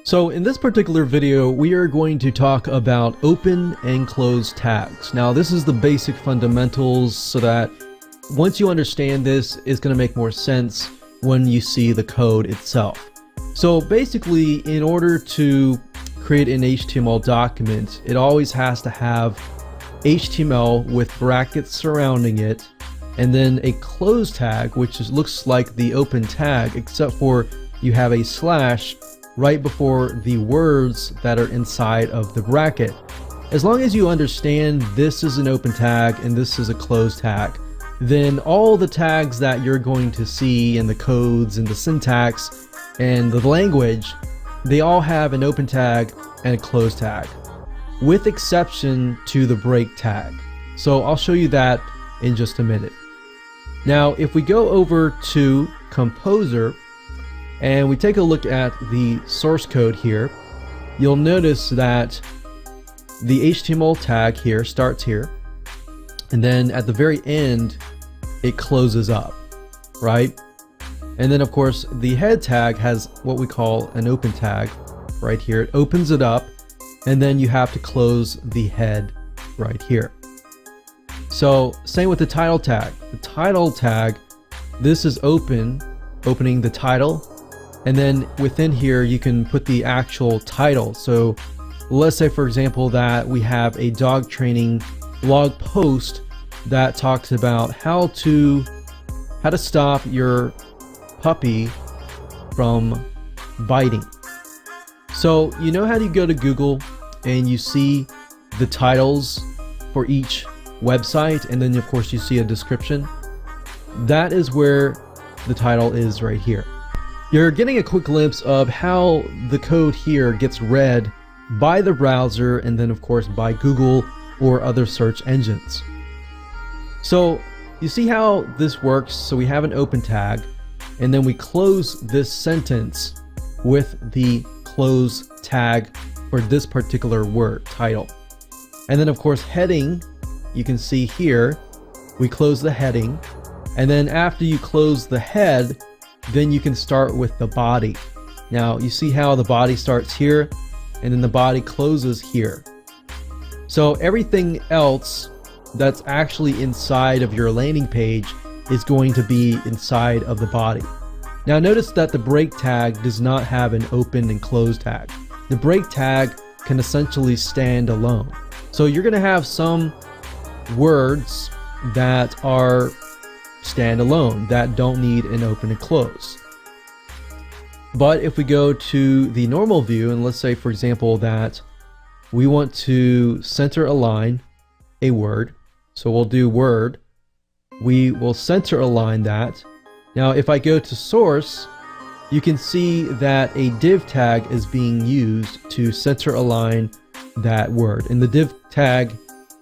So in this particular video, we are going to talk about open and close tags. Now this is the basic fundamentals so that once you understand this, it's going to make more sense when you see the code itself. So basically, in order to create an HTML document, it always has to have HTML with brackets surrounding it, and then a close tag, which looks like the open tag, except for you have a slash right before the words that are inside of the bracket. As long as you understand this is an open tag and this is a closed tag, then all the tags that you're going to see in the codes and the syntax and the language, they all have an open tag and a closed tag, with exception to the break tag. So I'll show you that in just a minute. Now, if we go over to Composer and we take a look at the source code here, you'll notice that the HTML tag here starts here, and then at the very end it closes up, right? And then of course the head tag has what we call an open tag right here. It opens it up, and then you have to close the head right here. So same with the title tag. The title tag, this is opening the title, and then within here you can put the actual title. So let's say, for example, that we have a dog training blog post that talks about how to stop your puppy from biting. So you know how you go to Google and you see the titles for each website, and then of course you see a description? That is where the title is right here. You're getting a quick glimpse of how the code here gets read by the browser and then of course by Google or other search engines. So you see how this works. So we have an open tag, and then we close this sentence with the close tag for this particular word, title. And then of course heading, you can see here, we close the heading, and then after you close the head, then you can start with the body. Now you see how the body starts here, and then the body closes here. So everything else that's actually inside of your landing page is going to be inside of the body. Now notice that the break tag does not have an open and close tag. The break tag can essentially stand alone. So you're going to have some words that are standalone, that don't need an open and close. But if we go to the normal view, and let's say, for example, that we want to center align a word, so we'll do word, we will center align that. Now if I go to source, you can see that a div tag is being used to center align that word, and the div tag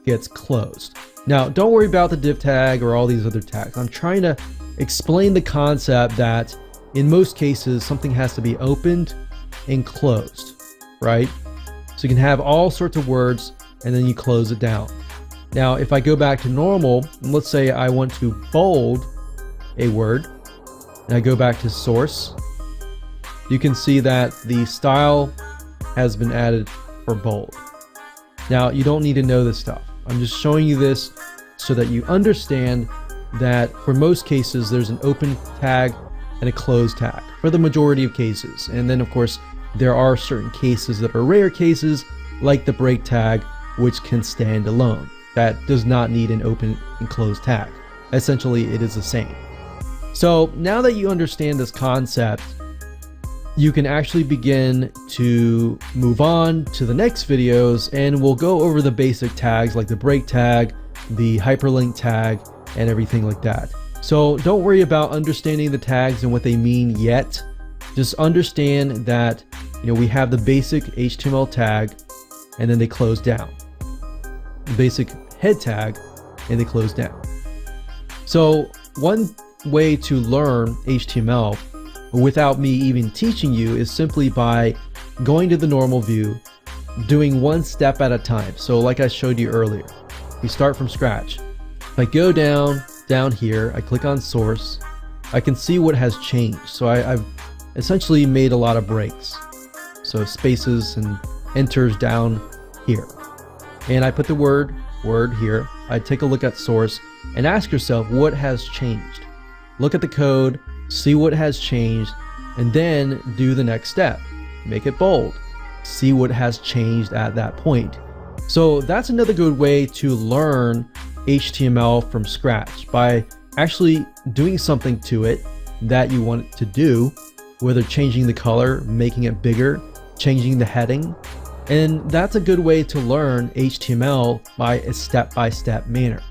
gets closed. Now don't worry about the div tag or all these other tags. I'm trying to explain the concept that in most cases something has to be opened and closed, right? So you can have all sorts of words and then you close it down. Now if I go back to normal, and let's say I want to bold a word, and I go back to source, you can see that the style has been added for bold. Now you don't need to know this stuff. I'm just showing you this so that you understand that for most cases there's an open tag and a closed tag for the majority of cases. And then of course there are certain cases that are rare cases, like the break tag, which can stand alone. That does not need an open and closed tag. Essentially it is the same. So now that you understand this concept, you can actually begin to move on to the next videos, and we'll go over the basic tags like the break tag, the hyperlink tag, and everything like that. So don't worry about understanding the tags and what they mean yet. Just understand that, we have the basic HTML tag, and then they close down. The basic head tag, and they close down. So one way to learn HTML without me even teaching you is simply by going to the normal view, doing one step at a time. So like I showed you earlier, we start from scratch. If I go down here, I click on source, I can see what has changed. So I've essentially made a lot of breaks. so spaces and enters down here. And I put the word here. I take a look at source and ask yourself what has changed. Look at the code, see what has changed, and then do the next step. Make it bold. See what has changed at that point. So that's another good way to learn HTML from scratch, by actually doing something to it that you want it to do, whether changing the color, making it bigger, changing the heading. And that's a good way to learn HTML by a step-by-step manner.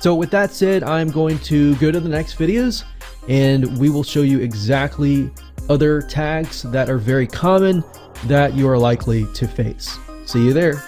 So with that said, I'm going to go to the next videos and we will show you exactly other tags that are very common that you are likely to face. See you there.